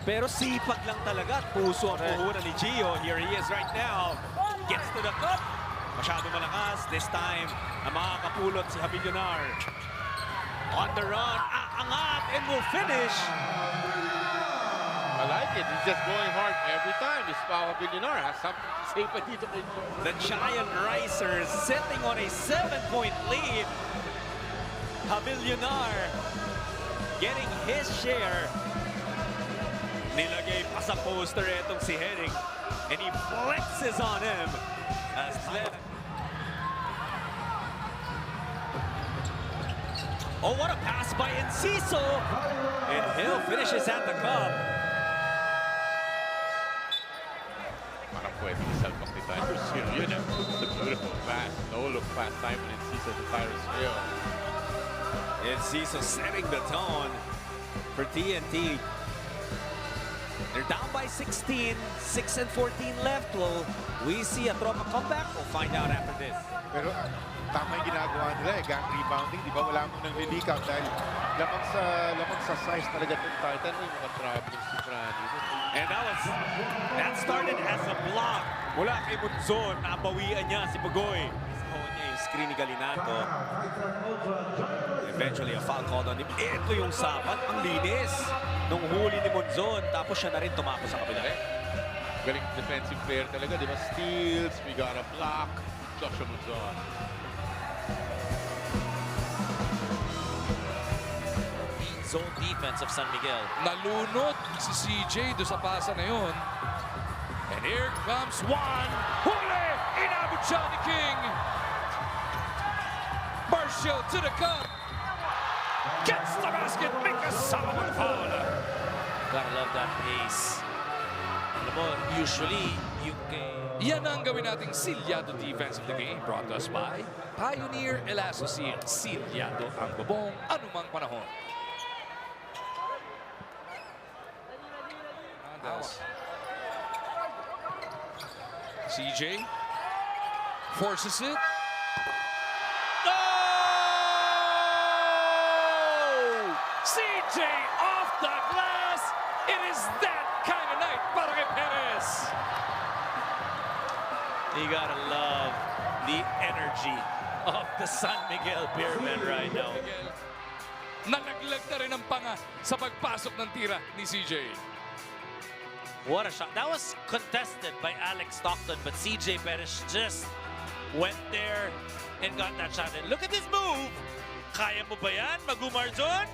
Pero sipag lang talaga at puso ang puhunan ni Gio. Here he is right now. Gets to the cup. Masyado malakas. This time, ang makakapulot si Javillonar. On the run, aangat, and will finish. I like it. He's just going hard every time. This Pao Javillonar has something to say pa dito kay Gio. The Giant Risers sitting on a 7-point lead. Javillonar getting his share. Nilagay pa sa poster itong si Herring. And he flexes on him. As led. Oh, what a pass by Enciso. And Hill finishes at the cup. Parang pwedeng isalpak ni Tyrus Hill. Yun ang the beautiful pass. No-look pass time and Enciso to Tyrus Hill. Enciso setting the tone for TNT. They're down by 16, 6 and 14 left. Will we see a Tropa comeback? We'll find out after this. Pero tama yung ginagawa nila eh. Gang rebounding, di ba? Wala mo nang lilikaw dahil lamang sa size talaga itong Titan. May mga troubles si Franny. And that started as a block. Mula kay Monzon, nabawian niya si Bugoy. Nakuha niya yung screen ni Galinato. Eventually, a foul called on him. Ito yung sapat, ang linis. Nung huli ni Monzon, tapos siya na rin tumapo sa kabila. Galing defensive player talaga, di ba? Steals, we got a block. Joshua Monzon. Zone defense of San Miguel. Nalunod si CJ do sa pasa na yun. And here comes one. Huli! Inabot siya ni King. Marshall to the cup. Gets the basket. Mika Solomon foul. Gotta love that pace. Alam mo, usually, yung Yan ang gawin nating Silyado defense of the game. Brought to us by Pioneer El Associate. Silyado ang bubong anumang panahon. CJ forces it. Oh! CJ off the glass. It is that kind of night para kay Perez. You gotta love the energy of the San Miguel Beermen right now. Nalaglag na rin ang panga sa pagpasok ng tira ni CJ. What a shot. That was contested by Alex Stockton, but CJ Perez just went there and got that shot. And look at this move. Kaya mo ba yan, Magumarzon?